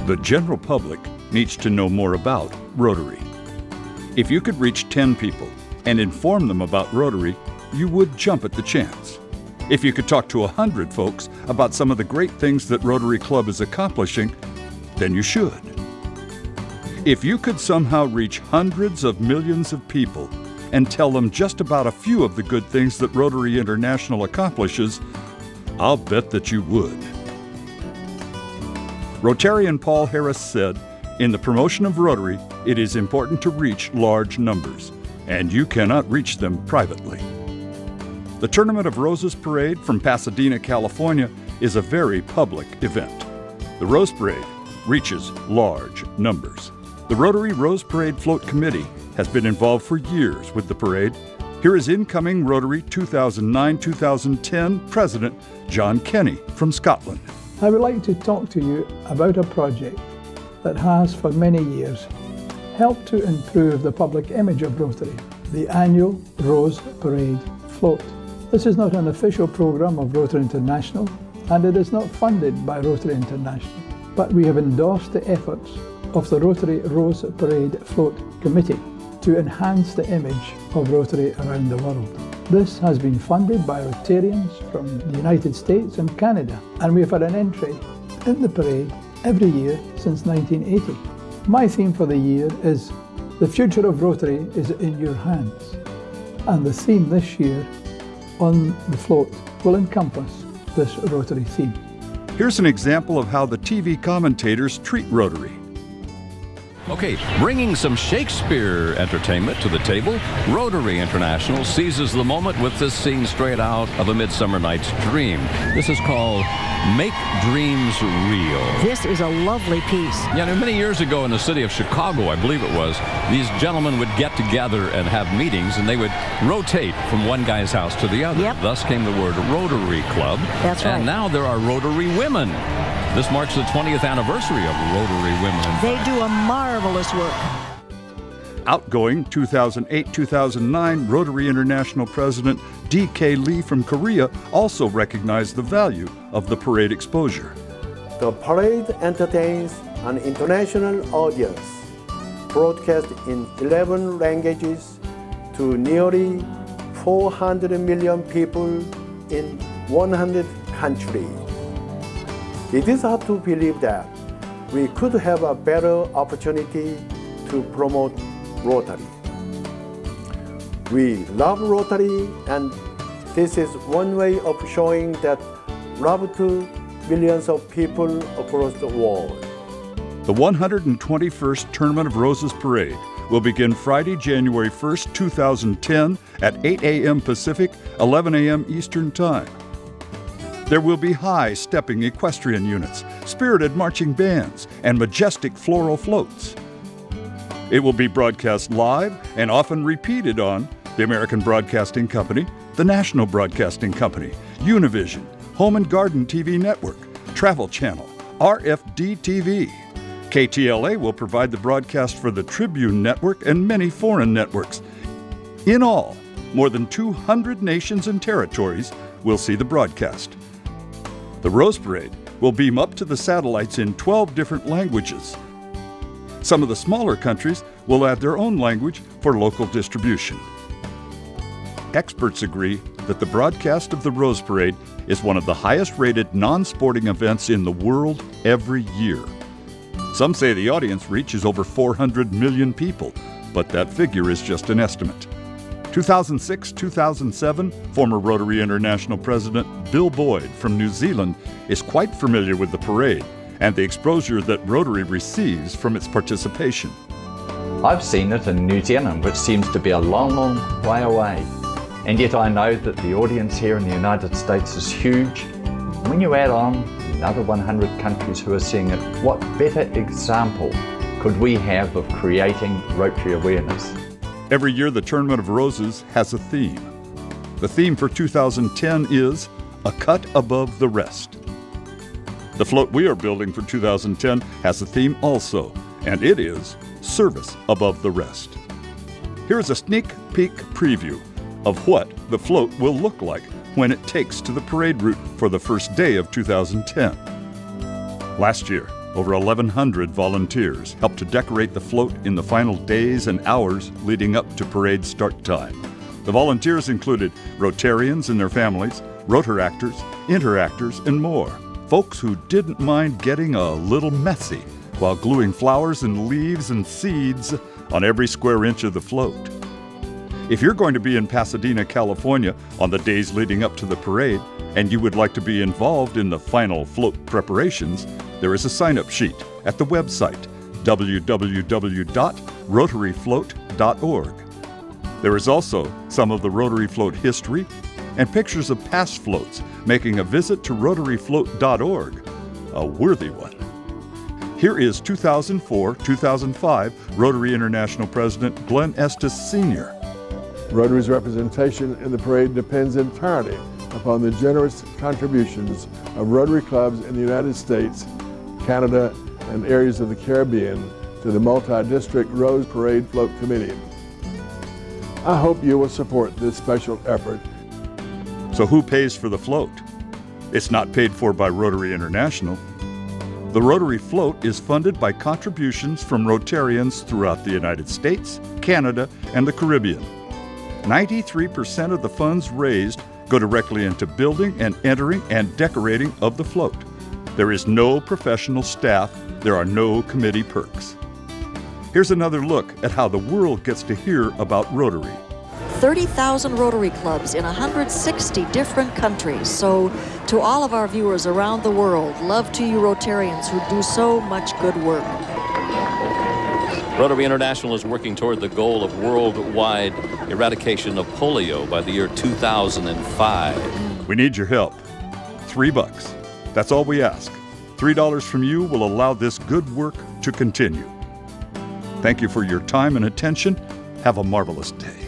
The general public needs to know more about Rotary. If you could reach 10 people and inform them about Rotary, you would jump at the chance. If you could talk to 100 folks about some of the great things that Rotary Club is accomplishing, then you should. If you could somehow reach hundreds of millions of people and tell them just about a few of the good things that Rotary International accomplishes, I'll bet that you would. Rotarian Paul Harris said, "In the promotion of Rotary, it is important to reach large numbers, and you cannot reach them privately." The Tournament of Roses Parade from Pasadena, California is a very public event. The Rose Parade reaches large numbers. The Rotary Rose Parade Float Committee has been involved for years with the parade. Here is incoming Rotary 2009-2010 President John Kenny from Scotland. I would like to talk to you about a project that has for many years helped to improve the public image of Rotary, the annual Rose Parade Float. This is not an official program of Rotary International, and it is not funded by Rotary International, but we have endorsed the efforts of the Rotary Rose Parade Float Committee to enhance the image of Rotary around the world. This has been funded by Rotarians from the United States and Canada, and we have had an entry in the parade every year since 1980. My theme for the year is "The future of Rotary is in your hands," and the theme this year on the float will encompass this Rotary theme. Here's an example of how the TV commentators treat Rotary. Okay, bringing some Shakespeare entertainment to the table, Rotary International seizes the moment with this scene straight out of A Midsummer Night's Dream. This is called Make Dreams Real. This is a lovely piece. Yeah, many years ago in the city of Chicago, I believe it was, these gentlemen would get together and have meetings, and they would rotate from one guy's house to the other. Yep. Thus came the word Rotary Club. That's right. And now there are Rotary Women. This marks the 20th anniversary of Rotary Women. They do a marvelous work. Outgoing 2008-2009 Rotary International President D.K. Lee from Korea also recognized the value of the parade exposure. The parade entertains an international audience, broadcast in 11 languages to nearly 400 million people in 100 countries. It is hard to believe that we could have a better opportunity to promote Rotary. We love Rotary, and this is one way of showing that love to millions of people across the world. The 121st Tournament of Roses Parade will begin Friday, January 1st, 2010 at 8 a.m. Pacific, 11 a.m. Eastern Time. There will be high-stepping equestrian units, spirited marching bands, and majestic floral floats. It will be broadcast live and often repeated on the American Broadcasting Company, the National Broadcasting Company, Univision, Home and Garden TV Network, Travel Channel, RFD-TV. KTLA will provide the broadcast for the Tribune Network and many foreign networks. In all, more than 200 nations and territories will see the broadcast. The Rose Parade will beam up to the satellites in 12 different languages. Some of the smaller countries will add their own language for local distribution. Experts agree that the broadcast of the Rose Parade is one of the highest-rated non-sporting events in the world every year. Some say the audience reach is over 400 million people, but that figure is just an estimate. 2006-2007, former Rotary International President Bill Boyd from New Zealand is quite familiar with the parade and the exposure that Rotary receives from its participation. I've seen it in New Zealand, which seems to be a long, long way away. And yet I know that the audience here in the United States is huge. When you add on another 100 countries who are seeing it, what better example could we have of creating Rotary awareness? Every year, the Tournament of Roses has a theme. The theme for 2010 is A Cut Above the Rest. The float we are building for 2010 has a theme also, and it is Service Above the Rest. Here's a sneak peek preview of what the float will look like when it takes to the parade route for the first day of 2010. Last year, Over 1,100 volunteers helped to decorate the float in the final days and hours leading up to parade start time. The volunteers included Rotarians and their families, Rotaractors, Interactors, and more. Folks who didn't mind getting a little messy while gluing flowers and leaves and seeds on every square inch of the float. If you're going to be in Pasadena, California on the days leading up to the parade, and you would like to be involved in the final float preparations, there is a sign-up sheet at the website www.rotaryfloat.org. There is also some of the Rotary Float history and pictures of past floats, making a visit to rotaryfloat.org a worthy one. Here is 2004-2005 Rotary International President Glenn Estes Sr. Rotary's representation in the parade depends entirely upon the generous contributions of Rotary clubs in the United States, Canada, and areas of the Caribbean to the multi-district Rose Parade Float Committee. I hope you will support this special effort. So who pays for the float? It's not paid for by Rotary International. The Rotary Float is funded by contributions from Rotarians throughout the United States, Canada, and the Caribbean. 93% of the funds raised go directly into building and entering and decorating of the float. There is no professional staff. There are no committee perks. Here's another look at how the world gets to hear about Rotary. 30,000 Rotary clubs in 160 different countries. So to all of our viewers around the world, love to you Rotarians who do so much good work. Rotary International is working toward the goal of worldwide eradication of polio by the year 2005. We need your help. $3. That's all we ask. $3 from you will allow this good work to continue. Thank you for your time and attention. Have a marvelous day.